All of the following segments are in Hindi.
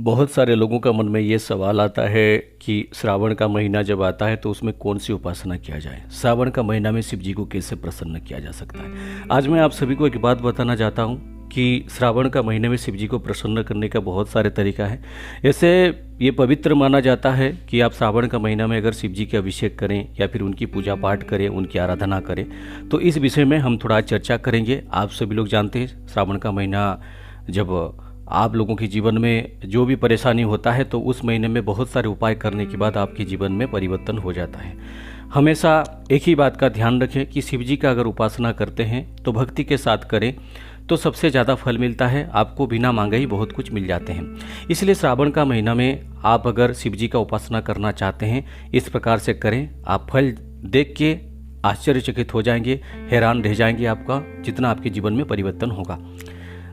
बहुत सारे लोगों का मन में ये सवाल आता है कि श्रावण का महीना जब आता है तो उसमें कौन सी उपासना किया जाए। श्रावण का महीना में शिव जी को कैसे प्रसन्न किया जा सकता है। आज मैं आप सभी को एक बात बताना चाहता हूँ कि श्रावण का महीने में शिव जी को प्रसन्न करने का बहुत सारे तरीका है। ऐसे ये पवित्र माना जाता है कि आप श्रावण का महीना में अगर शिव जी के अभिषेक करें या फिर उनकी पूजा पाठ करें, उनकी आराधना करें, तो इस विषय में हम थोड़ा चर्चा करेंगे। आप सभी लोग जानते हैं श्रावण का महीना जब आप लोगों के जीवन में जो भी परेशानी होता है तो उस महीने में बहुत सारे उपाय करने के बाद आपके जीवन में परिवर्तन हो जाता है। हमेशा एक ही बात का ध्यान रखें कि शिव जी का अगर उपासना करते हैं तो भक्ति के साथ करें तो सबसे ज़्यादा फल मिलता है। आपको बिना मांगे ही बहुत कुछ मिल जाते हैं। इसलिए श्रावण का महीना में आप अगर शिव जी का उपासना करना चाहते हैं इस प्रकार से करें। आप फल देख के आश्चर्यचकित हो जाएंगे, हैरान रह जाएंगे आपका जितना आपके जीवन में परिवर्तन होगा।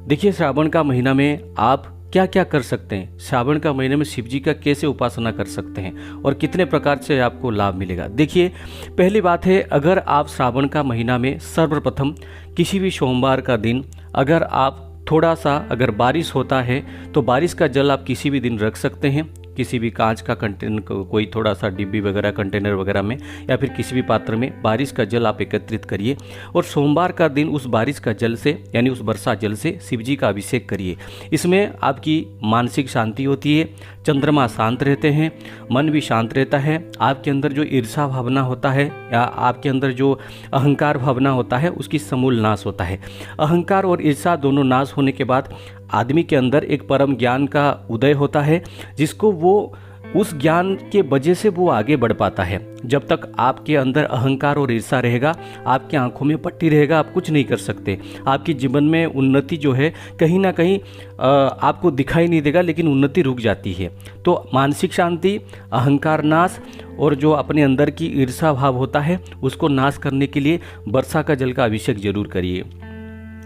देखिए, श्रावण का महीना में आप क्या क्या कर सकते हैं, श्रावण का महीने में शिव जी का कैसे उपासना कर सकते हैं और कितने प्रकार से आपको लाभ मिलेगा। देखिए, पहली बात है, अगर आप श्रावण का महीना में सर्वप्रथम किसी भी सोमवार का दिन अगर आप थोड़ा सा अगर बारिश होता है तो बारिश का जल आप किसी भी दिन रख सकते हैं, किसी भी कांच का कंटेनर, कोई थोड़ा सा डिब्बी वगैरह कंटेनर वगैरह में या फिर किसी भी पात्र में बारिश का जल आप एकत्रित करिए और सोमवार का दिन उस बारिश का जल से यानी उस वर्षा जल से शिव जी का अभिषेक करिए। इसमें आपकी मानसिक शांति होती है, चंद्रमा शांत रहते हैं, मन भी शांत रहता है। आपके अंदर जो ईर्ष्या भावना होता है या आपके अंदर जो अहंकार भावना होता है उसकी समूल नाश होता है। अहंकार और ईर्ष्या दोनों नाश होने के बाद आदमी के अंदर एक परम ज्ञान का उदय होता है, जिसको वो उस ज्ञान के वजह से वो आगे बढ़ पाता है। जब तक आपके अंदर अहंकार और ईर्ष्या रहेगा, आपकी आंखों में पट्टी रहेगा, आप कुछ नहीं कर सकते। आपके जीवन में उन्नति जो है कहीं ना कहीं आपको दिखाई नहीं देगा, लेकिन उन्नति रुक जाती है। तो मानसिक शांति, अहंकार नाश और जो अपने अंदर की ईर्ष्या भाव होता है उसको नाश करने के लिए वर्षा का जल का अभिषेक जरूर करिए।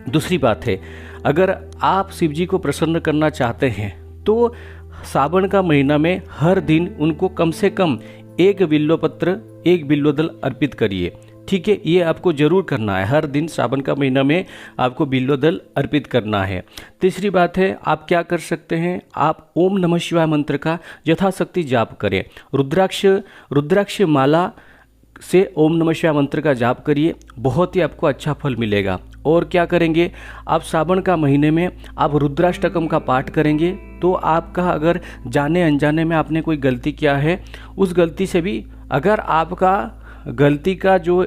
दूसरी बात है, अगर आप शिव जी को प्रसन्न करना चाहते हैं तो सावन का महीना में हर दिन उनको कम से कम एक बिल्वपत्र, एक बिल्वदल अर्पित करिए। ठीक है, ये आपको जरूर करना है। हर दिन सावन का महीना में आपको बिल्वदल अर्पित करना है। तीसरी बात है, आप क्या कर सकते हैं, आप ओम नमः शिवाय मंत्र का यथाशक्ति जाप करें। रुद्राक्ष माला से ओम नमः शिवाय मंत्र का जाप करिए, बहुत ही आपको अच्छा फल मिलेगा। और क्या करेंगे, आप सावन का महीने में आप रुद्राष्टकम का पाठ करेंगे तो आपका अगर जाने अनजाने में आपने कोई गलती किया है, उस गलती से भी अगर आपका गलती का जो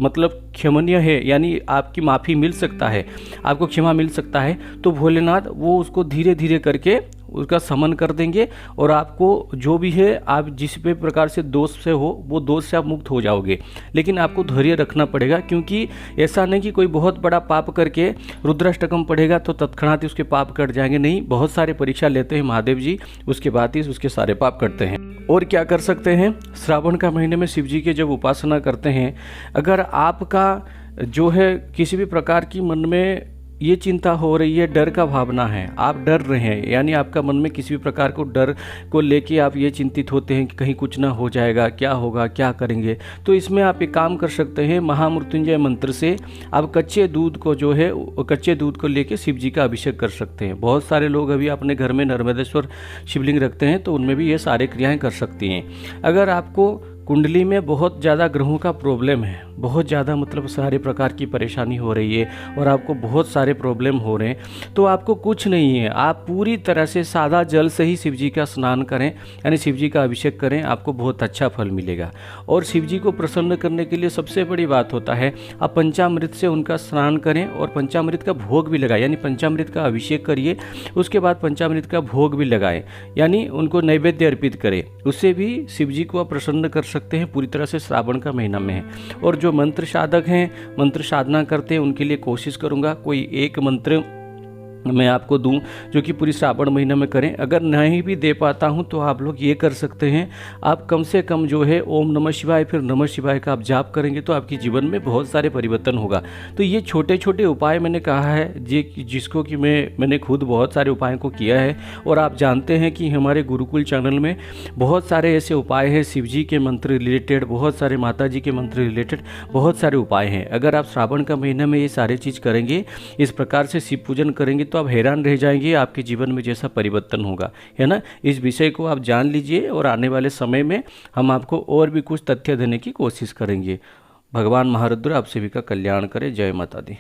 मतलब क्षमनीय है यानी आपकी माफ़ी मिल सकता है, आपको क्षमा मिल सकता है, तो भोलेनाथ वो उसको धीरे धीरे करके उसका समन कर देंगे और आपको जो भी है, आप जिस भी प्रकार से दोष से हो वो दोष से आप मुक्त हो जाओगे। लेकिन आपको धैर्य रखना पड़ेगा, क्योंकि ऐसा नहीं कि कोई बहुत बड़ा पाप करके रुद्राष्टकम पढ़ेगा तो तत्क्षणात ही उसके पाप कट जाएंगे। नहीं, बहुत सारे परीक्षा लेते हैं महादेव जी, उसके बाद ही उसके सारे पाप कटते हैं। और क्या कर सकते हैं, श्रावण का महीने में शिव जी के जब उपासना करते हैं, अगर आपका जो है किसी भी प्रकार की मन में ये चिंता हो रही है, डर का भावना है, आप डर रहे हैं, यानी आपका मन में किसी भी प्रकार को डर को लेके आप ये चिंतित होते हैं कि कहीं कुछ ना हो जाएगा, क्या होगा, क्या करेंगे, तो इसमें आप एक काम कर सकते हैं। महामृत्युंजय मंत्र से आप कच्चे दूध को जो है कच्चे दूध को लेके शिव जी का अभिषेक कर सकते हैं। बहुत सारे लोग अभी अपने घर में नर्मदेश्वर शिवलिंग रखते हैं तो उनमें भी ये सारे क्रियाएँ कर सकती हैं। अगर आपको कुंडली में बहुत ज़्यादा ग्रहों का प्रॉब्लम है, बहुत ज़्यादा मतलब सारे प्रकार की परेशानी हो रही है और आपको बहुत सारे प्रॉब्लम हो रहे हैं, तो आपको कुछ नहीं है, आप पूरी तरह से सादा जल से ही शिव जी का स्नान करें यानी शिव जी का अभिषेक करें, आपको बहुत अच्छा फल मिलेगा। और शिव जी को प्रसन्न करने के लिए सबसे बड़ी बात होता है, आप पंचामृत से उनका स्नान करें और पंचामृत का भोग भी लगाएं, यानी पंचामृत का अभिषेक करिए, उसके बाद पंचामृत का भोग भी लगाएं, यानी उनको नैवेद्य अर्पित करें। उससे भी शिव जी को आप प्रसन्न कर सकते हैं। पूरी तरह से श्रावण का महीना में है। और जो मंत्र साधक हैं, मंत्र साधना करते हैं, उनके लिए कोशिश करूंगा कोई एक मंत्र मैं आपको दूं जो कि पूरी श्रावण महीना में करें। अगर नहीं भी दे पाता हूं तो आप लोग ये कर सकते हैं, आप कम से कम जो है ओम नमः शिवाय फिर नमः शिवाय का आप जाप करेंगे तो आपके जीवन में बहुत सारे परिवर्तन होगा। तो ये छोटे छोटे उपाय मैंने कहा है जिसको कि मैंने खुद बहुत सारे उपायों को किया है। और आप जानते हैं कि हमारे गुरुकुल चैनल में बहुत सारे ऐसे उपाय हैं, शिव जी के मंत्र रिलेटेड, बहुत सारे माता जी के मंत्र रिलेटेड बहुत सारे उपाय हैं। अगर आप श्रावण का महीना में ये सारे चीज़ करेंगे, इस प्रकार से शिव पूजन करेंगे तो आप हैरान रह जाएंगे आपके जीवन में जैसा परिवर्तन होगा, है ना। इस विषय को आप जान लीजिए और आने वाले समय में हम आपको और भी कुछ तथ्य देने की कोशिश करेंगे। भगवान महारुद्र आप सभी का कल्याण करे। जय माता दी।